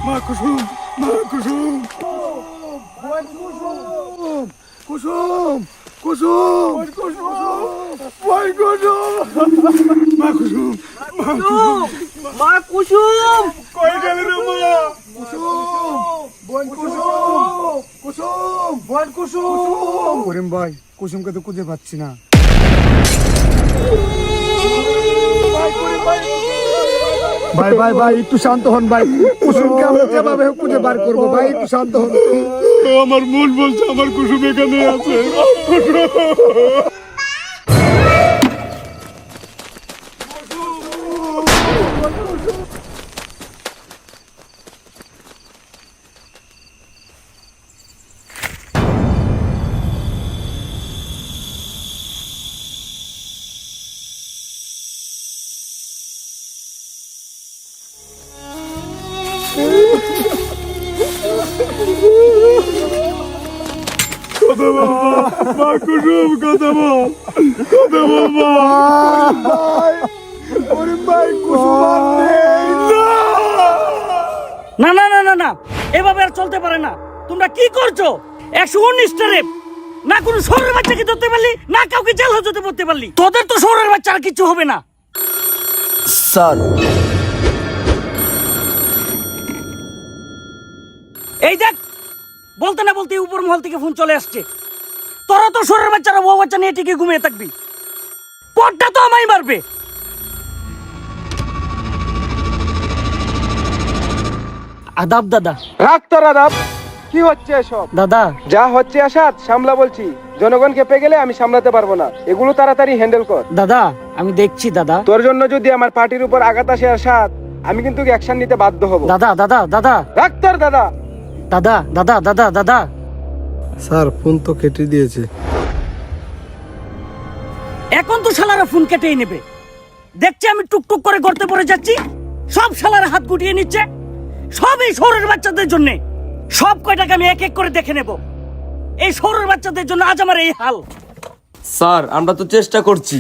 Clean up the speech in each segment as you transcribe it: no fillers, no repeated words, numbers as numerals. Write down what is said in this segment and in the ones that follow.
মা কুসুম, মা কুসুম, কুসুম, কুসুম, ভয় কুসুম, মা কুসুম, মা কুসুম, মা কুসুম, কই গেল রে মা? কুসুম, বোন কুসুম, কুসুম, বোন কুসুম। করিম ভাই, কুসুমকে তো খুঁজে পাচ্ছি না। ভাই ভাই ভাই একটু শান্ত হন ভাই, কুসুমকে আমরা যেভাবে হোক খুঁজে বার করবো ভাই, একটু শান্ত হন। আমার মন বলছে আমার কুসুম এখানে আছে। কথা বল মা, কুসুম কথা বল, কথা বল মা। করিম ভাই কুসুম আর নেই। না না না না না, এভাবে আর চলতে পারে না। তোমরা কি করছো? 119টা রেপ, না কোনো শহরের বাচ্চাকে ধরতে পারলি, না কাউকে জেল হাজতে পড়তে পারলি। তোদের তো শহরের বাচ্চা আর কিছু হবে না। স্যার, এই দেখ, বলতে না বলতে উপর মহল থেকে ফোন চলে আসছে। তোরা তো শহরের বাচ্চারা বউ বাচ্চা নিয়ে ঠিকই ঘুমিয়ে থাকবি, পরটা তো আমায় মারবে। আদাব দাদা। রাখ তোর আদাব। কি হচ্ছে এসব? দাদা যা হচ্ছে আসাদ সামলা বলছি। জনগণ খেপে গেলে আমি সামলাতে পারবো না, এগুলো তাড়াতাড়ি হ্যান্ডেল কর। দাদা আমি দেখছি দাদা। তোর জন্য যদি আমার পার্টির উপর আঘাত আসে আসাদ, আমি কিন্তু অ্যাকশন নিতে বাধ্য হব। দাদা দাদা দাদা রাখ তোর দাদা। দাদা দাদা দাদা দাদা। স্যার, ফোন তো কেটে দিয়েছে। এখন তো শালারা ফোন কেটেই নেবে। দেখছি আমি টুকটুক করে গর্তে পড়ে যাচ্ছি, সব শালারা হাত গুটিয়ে নিচ্ছে। সব এই শহরের বাচ্চাদের জন্য। সব কয়টাকে আমি এক এক করে দেখে নেব। এই শহরের বাচ্চাদের জন্য আজ আমার এই হাল। স্যার আমরা তো চেষ্টা করছি।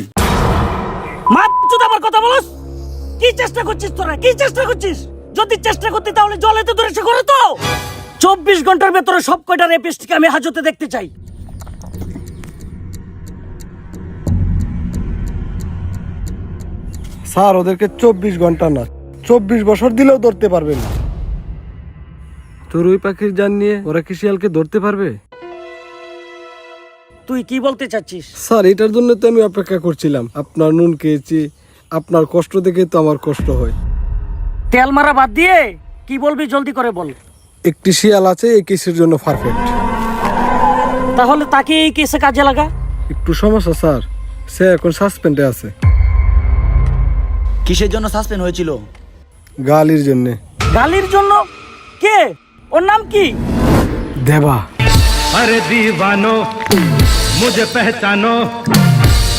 মাতুদ আমার কথা বলস? কি চেষ্টা করছিস তোরা? কি চেষ্টা করছিস? যদি চেষ্টা করতি তাহলে জলে তো দূরে সে করে তো। 24 ঘন্টার ভেতরে সব কয়টা রেপিস্টকে আমি হাজতে দেখতে চাই। স্যার, ওদেরকে 24 ঘন্টা না 24 বছর দিলেও ধরতে পারবে না। চড়ুই পাখির জান নিয়ে ওরা কি শিয়ালকে ধরতে পারবে? তুই কি বলতে চাচ্ছিস? স্যার, এটার জন্য তো আমি অপেক্ষা করছিলাম। আপনার নুন খেয়েছি, আপনার কষ্ট দেখে তো আমার কষ্ট হয়। তেল মারা বাদ দিয়ে কি বলবি জলদি করে বল। একটি শিয়াল আছে এই কেসের জন্য পারফেক্ট। তাহলে তাকে এই কেসে কাজে লাগা। একটু সমস্যা স্যার, সে এখন সাসপেন্ডে আছে। কিসের জন্য সাসপেন্ড হয়েছিল? গালির জন্য। গালির জন্য? কে? ওর নাম কি? দেবা। अरे दीवानो मुझे पहचानो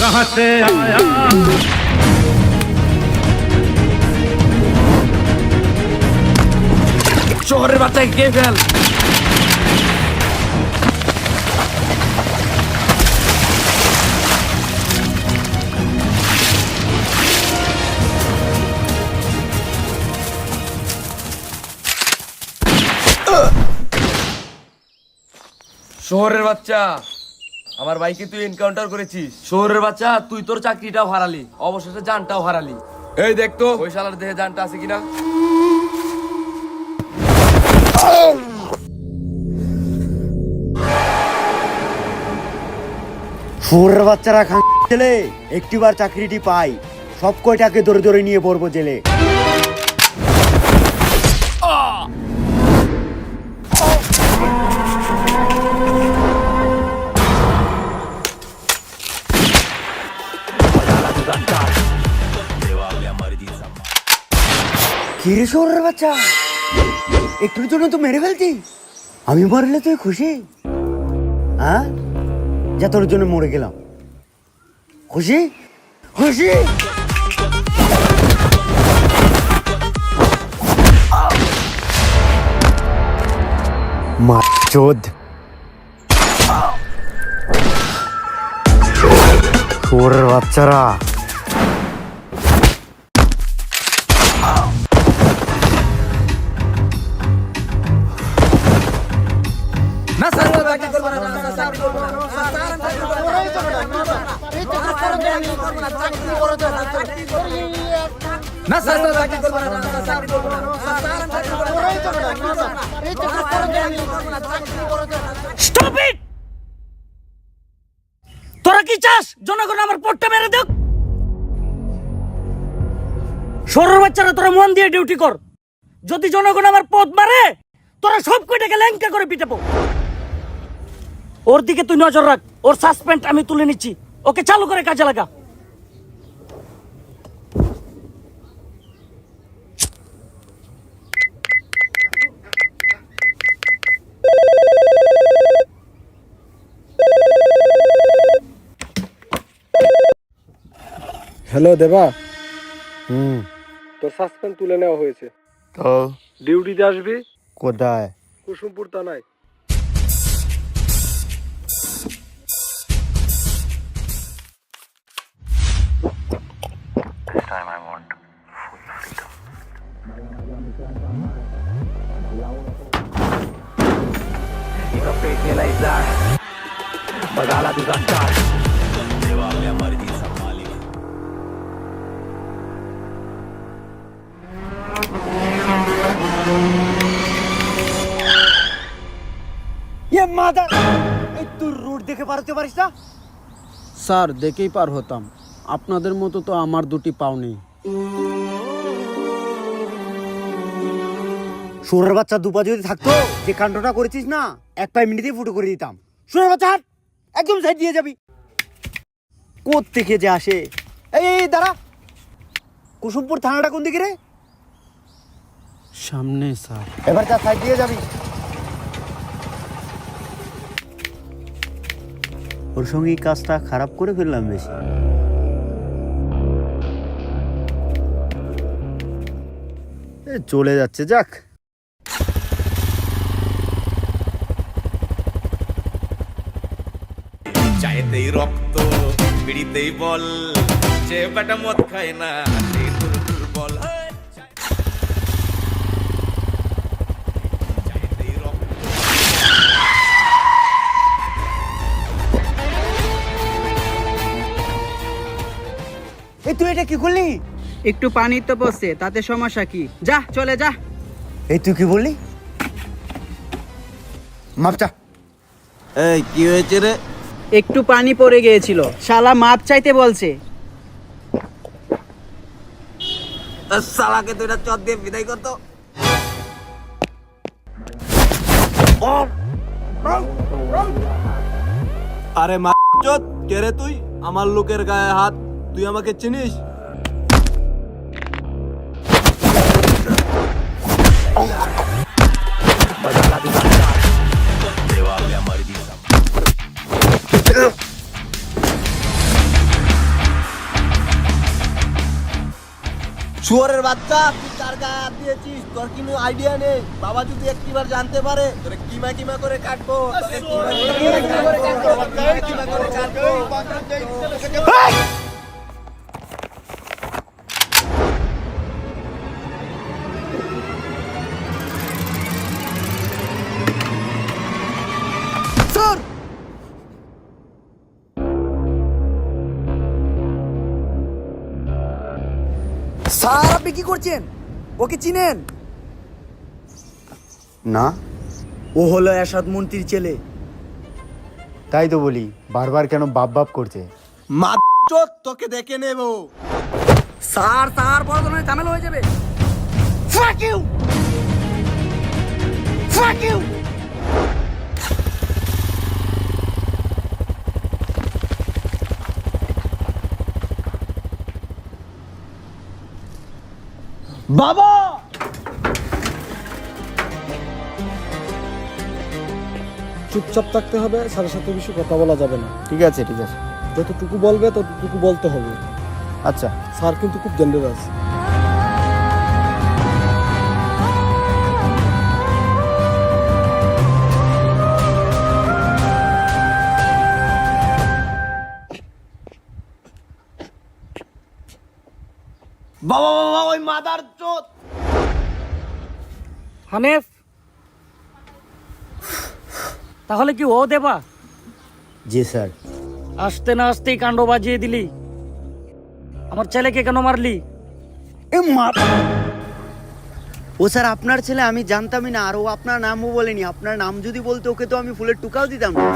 कहाँ से आया। শহরের বাচ্চাকে কে ফেল। শহরের বাচ্চা, আমার ভাইকে তুই এনকাউন্টার করেছিস। শহরের বাচ্চা, তুই তোর চাকরিটাও হারালি, অবশেষে জানটাও হারালি। এই দেখ তো ওই শালার দেহে জানটা আছে কিনা। শহরের বাচ্চারা খান জেলে একটিবার চাকরিটি পাই, সব কয়টাকে ধরে ধরে নিয়ে পড়বো জেলে। কিরে শহরের বাচ্চা, একটুর জন্য তো মেরে ফেলতি। আমি মরলে তুই খুশি? হ্যাঁ, যা তোর জন্য মরে গেলাম। খুশি খুশি? মাচোদ শহরের বাচ্চারা। Stop it! তোরা কি চাস জনগণ আমার পটটা মেরে দেখ? শহরের বাচ্চারা তোরা মন দিয়ে ডিউটি কর। যদি জনগণ আমার পথ মারে তোরা সব কয়টাকে ল্যাংকা করে পিটাবো। ওর দিকে তুই নজর রাখ, ওর সাসপেন্ড আমি তুলে নিচ্ছি, ওকে চালু করে কাজে লাগা। হ্যালো দেবা, হুম, তোর সাসপেন্ড তুলে নেওয়া হয়েছে। তো ডিউটিতে আসবি কোথায়? কুসুমপুর থানায়। তুই রুট দেখে পারতে পারিস না? স্যার দেখেই পার হতাম, আপনাদের মতো তো আমার দুটি পাও নেই। সোরের বাচ্চা দুপা যদি থাকতো, যে কাণ্ডটা করেছিস না, 1 মিনিটেই ফুটো করে দিতাম। সোরের বাচ্চা হাট, একদম সাইড দিয়ে যাবি। কোত্থেকে যে আসে। এই দাঁড়া, কুসুমপুর থানাটা কোন দিকে রে? সামনে স্যার। এবার যা সাইড দিয়ে যাবি। ওর সঙ্গে এই কাজটা খারাপ করে ফেললাম বেশি। চলে যাচ্ছে, যাক। চায়েতেই রক্ত, বিড়িতেই বল, যে বেটা মদ খায় না সেই দুর্বল। চায়েতেই রক্ত। এই তুই এটা কি করলি? একটু পানি তো পড়ছে, তাতে সমস্যা কি? যা চলে যা। এই তুই কি বললি? মাপটা। এই কি হয়েছে রে? একটু পানি পড়ে গিয়েছিল, শালা মাপ চাইতে বলছে। শালাকে দুইটা চট দিয়ে বিদায় করতো। আরে মাচত কে রে তুই? আমার লোকের গায়ে হাত, তুই আমাকে চিনিস? শুয়োরের বাচ্চা, তুই কার গায়ে হাত দিয়েছিস? তোর কোনো আইডিয়া নেই? বাবা যদি একটিবার জানতে পারে, তোরে কিমা কিমা করে কাটবো। স্যার, আপনি কি করছেন? ওকে চিনেন না? ও হলো এরশাদ মন্ত্রীর ছেলে। তাই তো বলি, বারবার কেন বাপ বাপ করছে? মাচত তোকে দেখে নেব। স্যার স্যার বড় ধরনের ঝামেলা হয়ে যাবে। Fuck you! Fuck you! বাবা, চুপচাপ থাকতে হবে, স্যারের সাথে বেশি কথা বলা যাবে না। ঠিক আছে, ঠিক আছে। যতটুকু বলবে ততটুকু বলতে হবে। আচ্ছা। স্যার কিন্তু খুব ডেঞ্জারাস। বাবা বাবা, ওই মাদার চোদ। হানিফ, তাহলে কি ও দেবা? জি স্যার। আসতে না আসতেই কাণ্ড বাজিয়ে দিলি। আমার ছেলেকে কেন মারলি? এ মা, ও স্যার আপনার ছেলে, আমি জানতামই না। আর ও আপনার নামও বলেনি। আপনার নাম যদি বলতো ওকে তো আমি ফুলের টুকাও দিতাম না।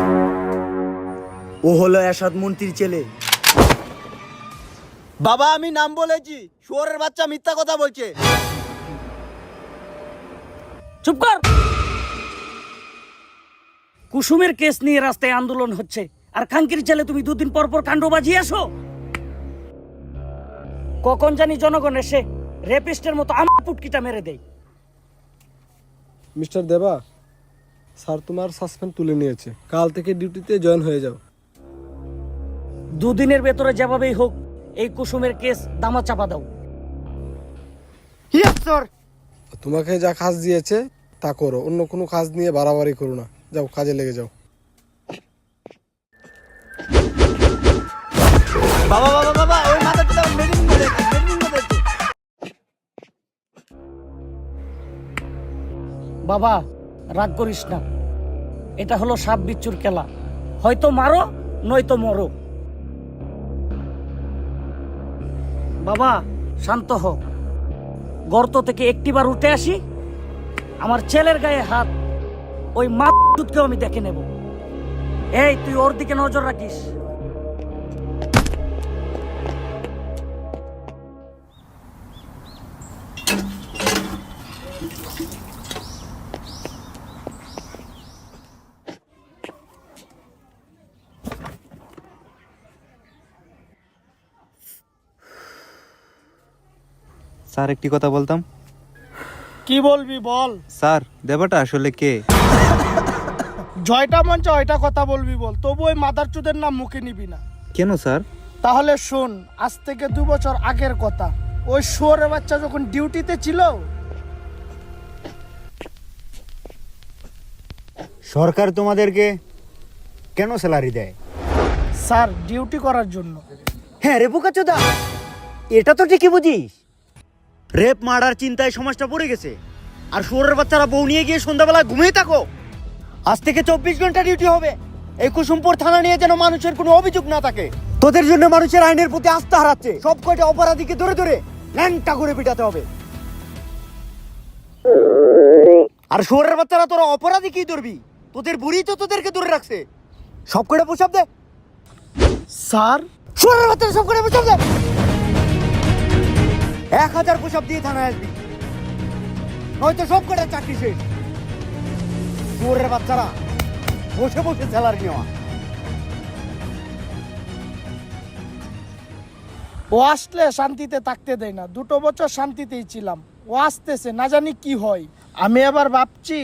ও হলো এরশাদ মন্ত্রীর ছেলে। বাবা আমি নাম বলেছি, শুয়োরের বাচ্চা মিথ্যা কথা বলছে। চুপ কর। কুসুমের কেস নিয়ে রাস্তায় আন্দোলন হচ্ছে, আর খাঙ্কির ছেলে তুমি দুদিন পর পর কাণ্ড বাজিয়ে আসো। কখন জানি জনগণ এসে রেপিস্টের মতো আমার পুটকিটা মেরে দেয়। মিস্টার দেবা, স্যার তোমার সাসপেন্ড তুলে নিয়েছে। কাল থেকে ডিউটিতে জয়েন হয়ে যাও। দুদিনের ভেতরে যেভাবেই হোক এই কুসুমের কেস দামা চাপা দাও। Yes sir. তোমাকে যা কাজ দিয়েছে তা করো, অন্য কোনো কাজ নিয়ে বাড়াবাড়ি করো না। যাও, কাজে লেগে যাও। বাবা বাবা বাবা ওই মাথাটা মেডিসিন করে দেখি, মেডিসিন করে দেখি। বাবা রাগ করিস না, এটা হলো সাপ বিচ্ছুর খেলা। হয়তো মারো নয়তো মরো। বাবা শান্ত হ। গর্ত থেকে একটিবার উঠে আসি, আমার ছেলের গায়ে হাত, ওই মাদকেও আমি দেখে নেব। এই তুই ওর দিকে নজর রাখিস। স্যার একটি কথা বলতাম। কি বলবি বল। স্যার দেবাটা আসলে কে? জয়টা মঞ্চ ওইটা কথা বলবি বল, তবু ওই মাদার চুদের নাম মুখে নিবি না। কেন স্যার? তাহলে শোন, আজ থেকে 2 বছর আগের কথা। ওই শুয়োরের বাচ্চা যখন ডিউটিতে ছিল, সরকার তোমাদেরকে কেন স্যালারি দেয়? স্যার ডিউটি করার জন্য। হ্যাঁ রে বোকাচোদা, এটা তো ঠিকই বুঝিস। রেপ মার্ডার চিন্তায় সমাজটা পড়ে গেছে, আর শুয়োরের বাচ্চারা বউ নিয়ে গিয়ে সন্ধ্যাবেলা ঘুমিয়ে থাকো। আজ থেকে 24 ঘন্টা ডিউটি হবে। এই কুসুমপুর থানা নিয়ে যেন মানুষের কোনো অভিযোগ না থাকে। তোদের জন্য মানুষের আইনের প্রতি আস্থা হারাচ্ছে। সব কয়টা অপরাধীকে ধরে ধরে ল্যাংটা করে পিটাতে হবে। আর শুয়োরের বাচ্চারা তোরা অপরাধী কি ধরবি? তোদের বুড়ি তো তোদেরকে ধরে রাখছে। সব কয়টা পোশাক দে। স্যার শুয়োরের বাচ্চারা সব কয়টা পোশাক দে। 1000 পোশাক দিয়ে থানায় আসবি, নয়তো সব কয়টা চাকরি শেষ। শুয়োরের বাচ্চারা বসে বসে স্যালারি নেওয়া। ও আসলে শান্তিতে থাকতে দেয় না। 2 বছর শান্তিতেই ছিলাম, ও আসতেছে না জানি কি হয়। আমি আবার ভাবছি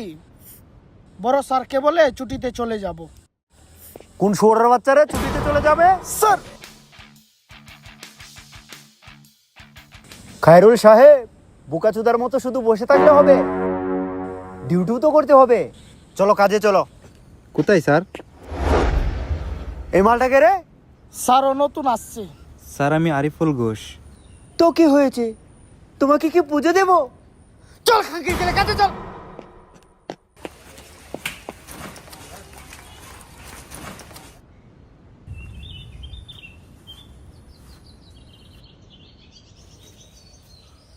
বড় স্যারকে বলে ছুটিতে চলে যাব। কোন শুয়োরের বাচ্চারা ছুটিতে চলে যাবে? স্যার খায়রুল সাহেব, বোকাচোদার মতো শুধু বসে থাকলে হবে, ডিউটিও তো করতে হবে। চলো কাজে চলো। কোথায় স্যার? এই মালটাকে রে? স্যার ও নতুন আসছে। স্যার আমি আরিফুল ঘোষ। তো কি হয়েছে, তোমাকে কি পুজো দেব? চল খাঙ্কির ছেলে, কাজে চল।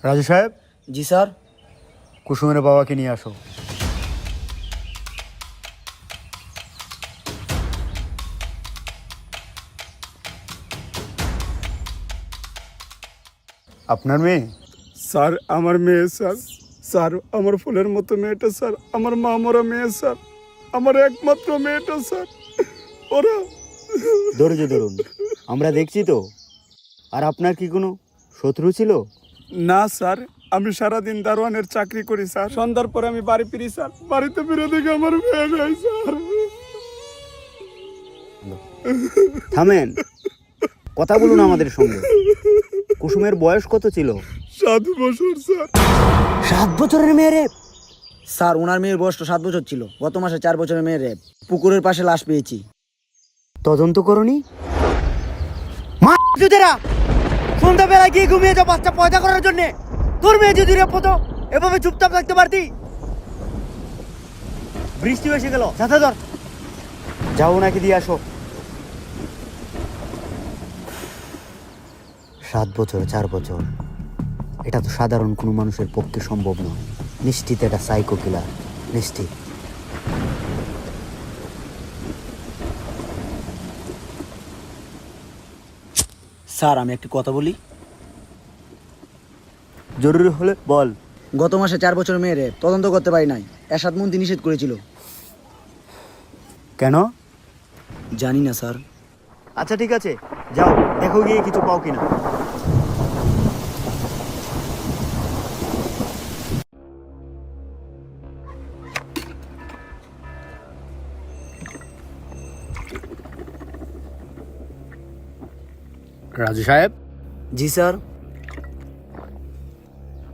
রাজু সাহেব। জি স্যার। কুসুমের বাবাকে নিয়ে আসো। আপনার মেয়ে? স্যার আমার মেয়ে স্যার। স্যার আমার ফুলের মতো মেয়েটা স্যার, আমার মা মরা মেয়ে স্যার, আমার একমাত্র মেয়েটা স্যার। ওরা ধৈর্য ধরুন, আমরা দেখছি তো। আর আপনার কি কোনো শত্রু ছিল? না স্যার, আমি সারাদিন দারোয়ানের চাকরি করি স্যার। সন্ধ্যার পরে আমি বাড়ি ফিরি স্যার। বাড়িতে ফিরে দেখি আমার মেয়ে নাই স্যার। থামেন, কথা বলুন আমাদের সঙ্গে। কুসুমের বয়স কত ছিল? 7 বছর স্যার। 7 বছরের মেয়ে রে? স্যার ওনার মেয়ের বয়স তো 7 বছর ছিল। গত মাসে 4 বছরের মেয়ের রেপ। পুকুরের পাশে লাশ পেয়েছি। তদন্ত করনি? মা জুতেরা, সন্ধ্যাবেলা গিয়ে ঘুমিয়ে যাও বাচ্চা পয়দা করার জন্য। তোর মেয়ে যদি রেপ হতো এভাবে চুপচাপ থাকতে পারতি? বৃষ্টি এসে গেল, ছাতা ধর, যাও নাকি দিয়ে আসো। 7 বছর, 4 বছর, এটা তো সাধারণ কোনো মানুষের পক্ষে সম্ভব নয়। নিশ্চিত এটা সাইকো কিলার, নিশ্চিত। স্যার আমি একটি কথা বলি। জরুরি হলে বল। গত মাসে 4 বছরের মেয়ে রেপ তদন্ত করতে পারি নাই, এরশাদ মন্ত্রী নিষেধ করেছিল। কেন? জানি না স্যার। আচ্ছা ঠিক আছে, যাও দেখো গিয়ে কিছু পাও কিনা। রাজু সাহেব। জি স্যার।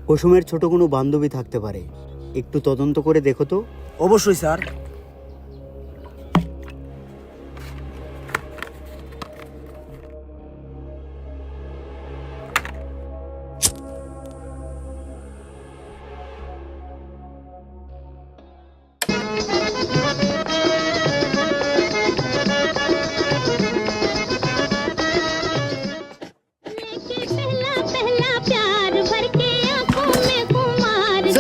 কুসুমের ছোট কোনো বান্ধবী থাকতে পারে, একটু তদন্ত করে দেখো তো। অবশ্যই স্যার।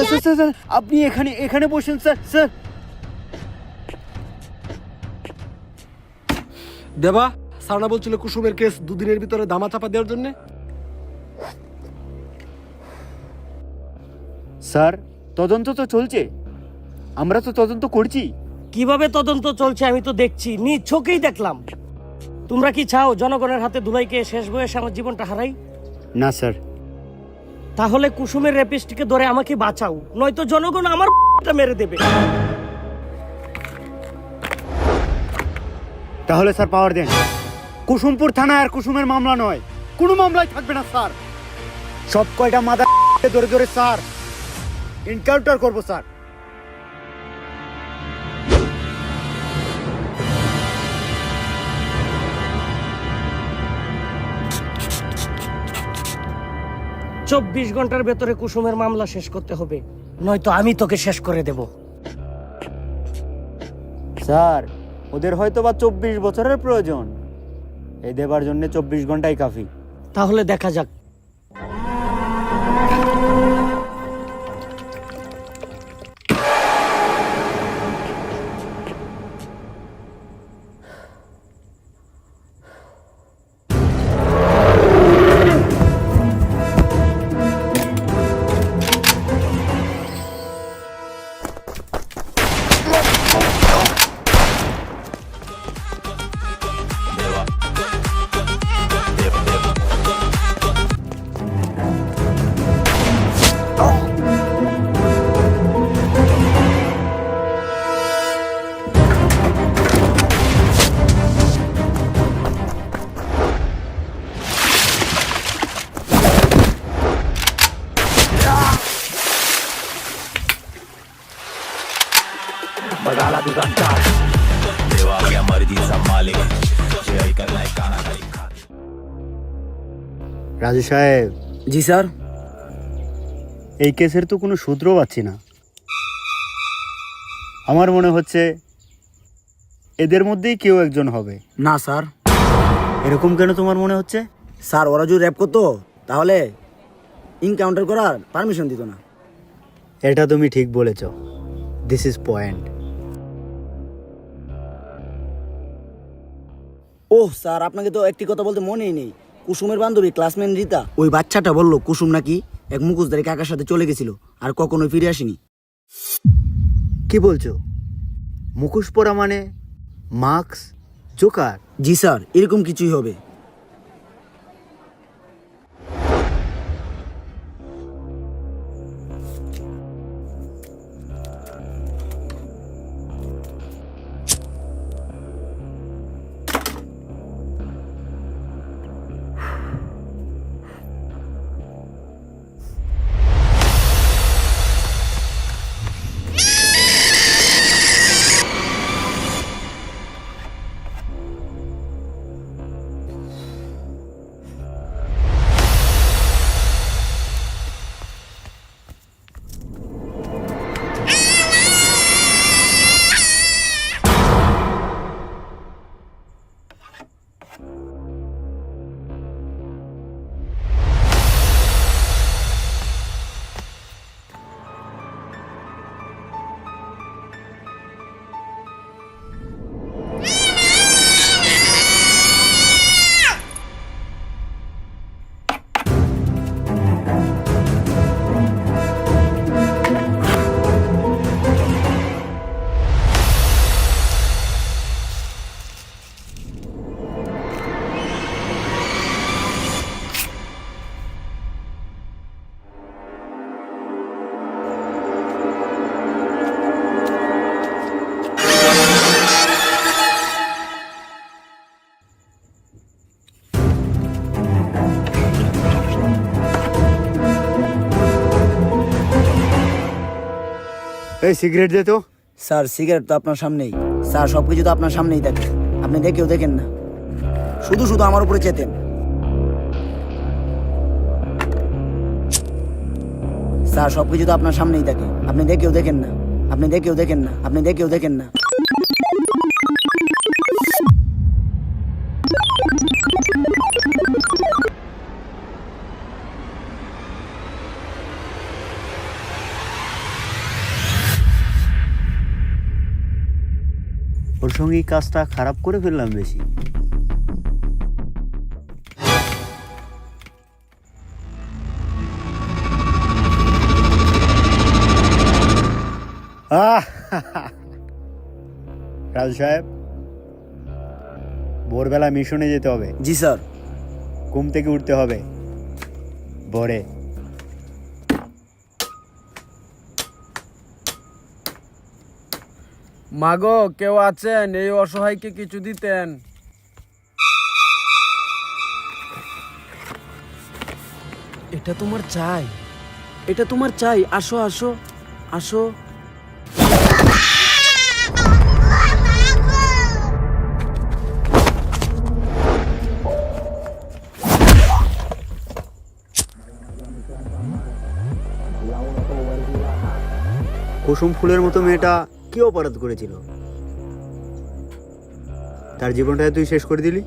স্যার স্যার স্যার, আপনি এখানে এখানে বসেন স্যার। স্যার দেবা, সারনা বলছিল কুসুমের কেস 2 দিনের ভিতরে দামা চাপা দেওয়ার জন্য। স্যার, তদন্ত তো চলছে, আমরা তো তদন্ত করছি। কিভাবে তদন্ত চলছে আমি তো দেখছি, নিজ চোখেই দেখলাম। তোমরা কি চাও জনগণের হাতে ধুলাইকে শেষ বয়সে আমার জীবনটা হারাই? না স্যার। তাহলে কুসুমের রেপিস্টকে ধরে আমাকে বাঁচাও, নয়তো জনগণ আমার মেরে দেবে। তাহলে স্যার পাওয়ার দেন। কুসুমপুর থানায় আর কুসুমের মামলা নয়, কোনো মামলায় থাকবে না স্যার। সব কয়টা মাদা ধরে ধরে স্যার এনকাউন্টার করবো স্যার। চব্বিশ ঘন্টার ভেতরে কুসুমের মামলা শেষ করতে হবে, নয়তো আমি তোকে শেষ করে দেব। স্যার, ওদের হয়তো বা 24 বছরের প্রয়োজন, এই দেবার জন্য 24 ঘন্টাই কাফি। তাহলে দেখা যাক। রাজু সাহেব। জি স্যার। এই কেসের তো কোনো সূত্র পাচ্ছি না। আমার মনে হচ্ছে এদের মধ্যেই কেউ একজন হবে। না স্যার। এরকম কেন তোমার মনে হচ্ছে? স্যার ওরা যদি র্যাপ করতো তাহলে ইনকাউন্টার করার পারমিশন দিত না। এটা তুমি ঠিক বলেছ, this is point. Oh sir, আপনাকে তো একটি কথা বলতে মনেই নেই। কুসুমের বান্ধবী ক্লাসমেট রীতা, ওই বাচ্চাটা বলল কুসুম নাকি এক মুখোশধারী কাকার সাথে চলে গেছিল আর কখনোই ফিরে আসেনি। কি বলছো? মুখোশ পরা মানে মাস্ক, জোকার? জি স্যার, এরকম কিছুই হবে। এই সিগারেট দে তো। স্যার সিগারেট তো আপনার সামনেই, স্যার সবকিছু তো আপনার সামনেই থাকে, আপনি দেখেও দেখেন না, শুধু শুধু আমার উপরে চেতেন। স্যার সবকিছু তো আপনার সামনেই থাকে, আপনি দেখেও দেখেন না, আপনি দেখেও দেখেন না, আপনি দেখেও দেখেন না। ওর সঙ্গে এই কাজটা খারাপ করে ফেললাম বেশি। রাজু সাহেব, ভোরবেলা মিশনে যেতে হবে। জি স্যার। ঘুম থেকে উঠতে হবে ভোরে। মাগো, কেউ আছেন? এই অসহায়কে কিছু দিতেন। এটা তোমার চাই, এটা তোমার চাই, আসো আসো আসো। কুসুম ফুলের মতো মেয়েটা কি অপরাধ করেছিল? তার জীবনটা তুই শেষ করে দিলি।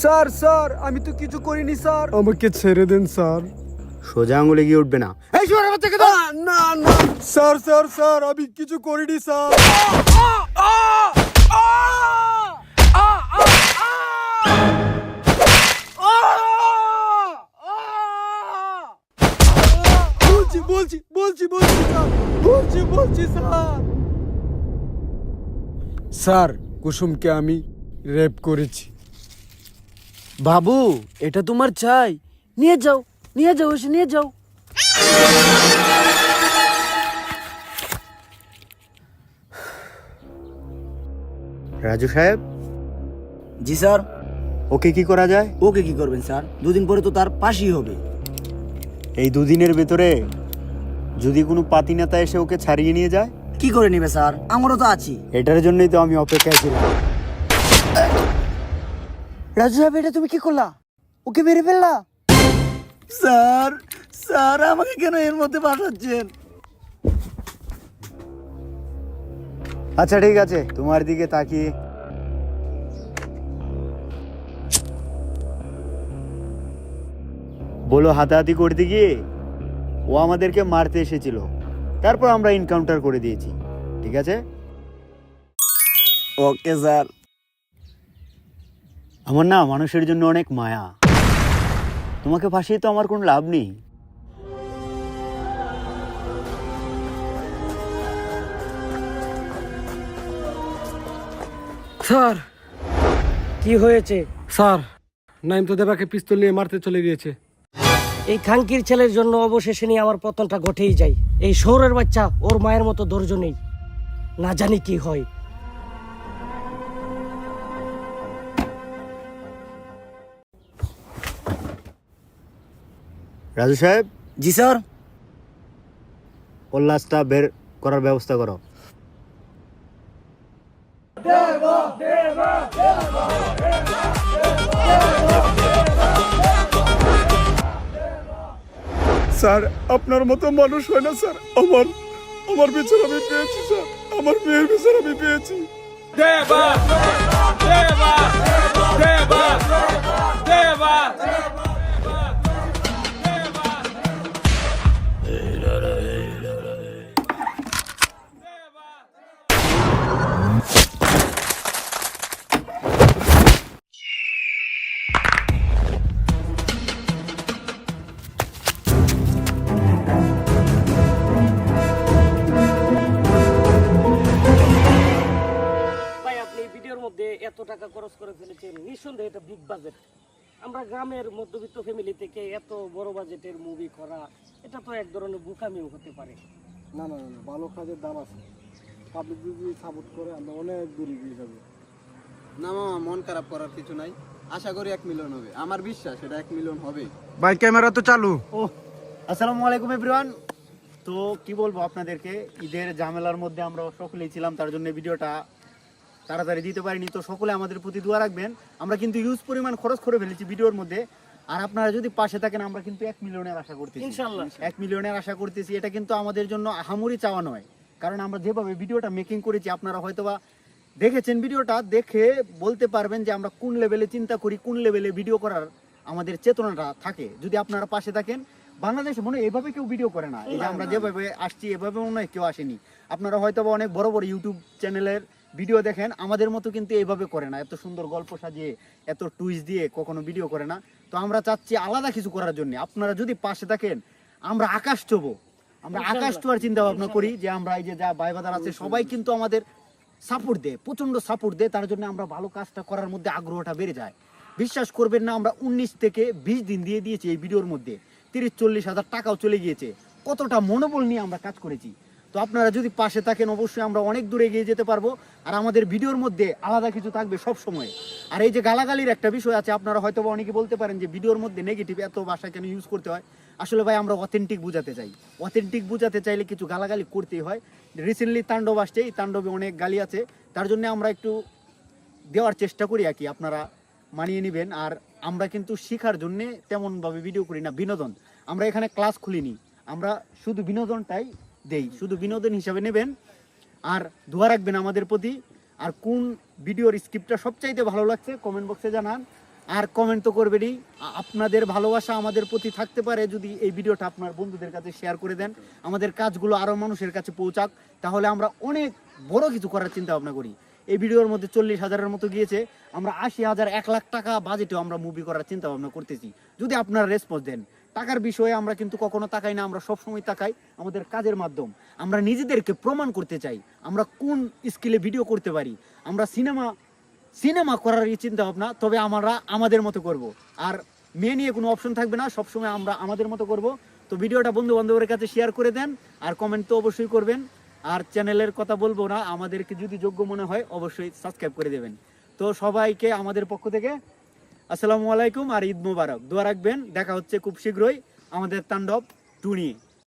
স্যার স্যার, আমি তো কিছু করিনি স্যার, আমাকে ছেড়ে দেন স্যার। সোজা আঙুলে গিয়ে উঠবে না। এই শুয়োরের বাচ্চাকে দাও। না না স্যার, স্যার স্যার, আমি কিছু করিনি স্যার। বলছি বলছি বলছি বলছি স্যার, বলছি বলছি স্যার। স্যার, কুসুমকে আমি রেপ করেছি। বাবু, এটা তোমার চাই, নিয়ে যাও নিয়ে যাও, এসে নিয়ে যাও। রাজু সাহেব। জি স্যার। ওকে কি করা যায়? ওকে কি করবেন স্যার, দুদিন পরে তো তার ফাঁসি হবে। এই দুদিনের ভেতরে যদি কোনো পাতি নেতা এসে ওকে ছাড়িয়ে নিয়ে যায়? কি করে নেবে স্যার, আমারও তো আছি। এটার জন্যই তো আমি অপেক্ষায় ছিলাম। রাজু সাহেব, এটা তুমি কি করলা? ওকে মেরে ফেললা? স্যার স্যার, আমাকে কেন এর মধ্যে পাঠাচ্ছেন? আচ্ছা ঠিক আছে, তোমার দিকে তাকিয়ে বলো, হাতাহাতি করতে গিয়ে ও আমাদেরকে মারতে এসেছিল, তারপর আমরা এনকাউন্টার করে দিয়েছি। ঠিক আছে? Okay sir. আমার না মানুষের জন্য অনেক মায়া। তোমাকে ফাঁসিয়ে তো আমার কোনো লাভ নেই। স্যার, কি হয়েছে? স্যার, নাইম তো দেবাকে পিস্তল নিয়ে মারতে চলে গিয়েছে। এই খাঙ্কির ছেলের জন্য অবশেষে নিয়ে আমার পতনটা ঘটেই যায়। এই শহরের বাচ্চা, ওর মায়ের মতো ধৈর্য নেই, না জানি কি হয়। রাজু সাহেব। জি স্যার। ওর লাশটা বের করার ব্যবস্থা করো। স্যার, আপনার মতো মানুষ হয় না স্যার। আমার বিচার আমি পেয়েছি স্যার, আমার মেয়ের বিচার আমি পেয়েছি। দেবা দেবা দেবা দেবা। ভাই, আপনি এই ভিডিওর মধ্যে এত টাকা খরচ করে ফেলেছেন, নিঃসন্দেহে এটা বিগ বাজেট। আমরা গ্রামের মধ্যবিত্ত ফ্যামিলি থেকে এত বড় বাজেটের মুভি করা, এটা তো এক ধরনের বোকামিও হতে পারে। না না না, ভালো কাজের দাম আছে। পাবলিক যদি সাপোর্ট করে আমরা অনেক দূরে এগিয়ে যাবো। না মামা, মন খারাপ করার কিছু নাই। আশা করি 1 মিলিয়ন হবে, আমার বিশ্বাস এটা 1 মিলিয়ন হবে। ভাই, ক্যামেরা তো চালু। ও, আসসালামু আলাইকুম এভরিওয়ান। তো কি বলবো আপনাদেরকে, ঈদের ঝামেলার মধ্যে আমরা সকলেই ছিলাম, তার জন্য ভিডিওটা তাড়াতাড়ি দিতে পারিনি। তো সকলে আমাদের প্রতি দোয়া রাখবেন। আমরা কিন্তু ইউজ পরিমাণ খরচ করে ফেলেছি ভিডিওর মধ্যে, আর আপনারা যদি পাশে থাকেন আমরা কিন্তু 1 মিলিয়নের আশা করতেছি ইনশাআল্লাহ 1 মিলিয়নের আশা করতেছি। এটা কিন্তু আমাদের জন্য আহামরি চাওয়া নয়, কারণ আমরা যেভাবে ভিডিওটা মেকিং করেছি আপনারা হয়তোবা দেখেছেন, ভিডিওটা দেখে বলতে পারবেন যে আমরা কোন লেভেলে চিন্তা করি, কোন লেভেলে ভিডিও করার আমাদের চেতনাটা থাকে। যদি আপনারা পাশে থাকেন, বাংলাদেশে মনে হয় এভাবে কেউ ভিডিও করে না, এই যে আমরা যেভাবে আসছি এভাবে মনে হয় কেউ আসেনি। আপনারা হয়তোবা অনেক বড় বড় ইউটিউব চ্যানেলের ভিডিও দেখেন, আমাদের মতো কিন্তু এইভাবে করে না, এত সুন্দর গল্প সাজিয়ে এত টুইস্ট দিয়ে কখনো ভিডিও করে না। তো আমরা চাচ্ছি আলাদা কিছু করার জন্য, আপনারা যদি পাশে থাকেন আমরা আকাশ ছোবো, আমরা আকাশ ছোঁয়ার চিন্তা ভাবনা করি। যে আমরা এই যে যা ভাই বাদার আছে সবাই কিন্তু আমাদের সাপোর্ট দেয়, প্রচন্ড সাপোর্ট দেয়, তার জন্য আমরা ভালো কাজটা করার মধ্যে আগ্রহটা বেড়ে যায়। বিশ্বাস করবেন না, আমরা 19 থেকে 20 দিন দিয়ে দিয়েছি এই ভিডিওর মধ্যে, 30-40 হাজার টাকাও চলে গিয়েছে। কতটা মনোবল নিয়ে আমরা কাজ করেছি। তো আপনারা যদি পাশে থাকেন অবশ্যই আমরা অনেক দূরে এগিয়ে যেতে পারবো, আর আমাদের ভিডিওর মধ্যে আলাদা কিছু থাকবে সব সময়। আর এই যে গালাগালির একটা বিষয় আছে, আপনারা হয়তো অনেকে বলতে পারেন যে ভিডিওর মধ্যে নেগেটিভ এত ভাষা কেন ইউজ করতে হয়। আসলে ভাই আমরা অথেন্টিক বুঝাতে চাই, অথেন্টিক বুঝাতে চাইলে কিছু গালাগালি করতেই হয়। রিসেন্টলি তাণ্ডব আসছে, এই তাণ্ডবে অনেক গালি আছে, তার জন্য আমরা একটু দেওয়ার চেষ্টা করি আর কি, আপনারা মানিয়ে নেবেন। আর আমরা কিন্তু শেখার জন্যে তেমনভাবে ভিডিও করি না, বিনোদন। আমরা এখানে ক্লাস খুলিনি, আমরা শুধু বিনোদনটাই দেই, শুধু বিনোদন হিসাবে নেবেন। আর দোয়া রাখবেন আমাদের প্রতি। আর কোন ভিডিওর স্ক্রিপ্টটা সবচাইতে ভালো লাগছে কমেন্ট বক্সে জানান, আর কমেন্ট তো করবেনই। আপনাদের ভালোবাসা আমাদের প্রতি থাকতে পারে যদি এই ভিডিওটা আপনার বন্ধুদের কাছে শেয়ার করে দেন, আমাদের কাজগুলো আরও মানুষের কাছে পৌঁছাক, তাহলে আমরা অনেক বড় কিছু করার চিন্তা ভাবনা করি। এই ভিডিওর মধ্যে 40,000-এর মতো গিয়েছে, আমরা 80,000 1 লাখ টাকা বাজেটেও আমরা মুভি করার চিন্তা ভাবনা করতেছি, যদি আপনারা রেসপন্স দেন। টাকার বিষয়ে আমরা কিন্তু কখনো তাকাই না, আমরা সবসময় তাকাই আমাদের কাজের মাধ্যম। আমরা নিজেদেরকে প্রমাণ করতে চাই আমরা কোন স্কিলে ভিডিও করতে পারি। আমরা সিনেমা করার চিন্তা ভাবনা, তবে আমরা আমাদের মতো করব। আর মেয়ে নিয়ে কোনো অপশন থাকবে না, সবসময় আমরা আমাদের মতো করব। তো ভিডিওটা বন্ধু বান্ধবের কাছে শেয়ার করে দেন, আর কমেন্ট তো অবশ্যই করবেন। আর চ্যানেলের কথা বলবো না, আমাদেরকে যদি যোগ্য মনে হয় অবশ্যই সাবস্ক্রাইব করে দেবেন। তো সবাইকে আমাদের পক্ষ থেকে আসসালামু আলাইকুম আর ঈদ মোবারক। দোয়া রাখবেন, দেখা হচ্ছে খুব শীঘ্রই আমাদের তাণ্ডব 2 নিয়ে।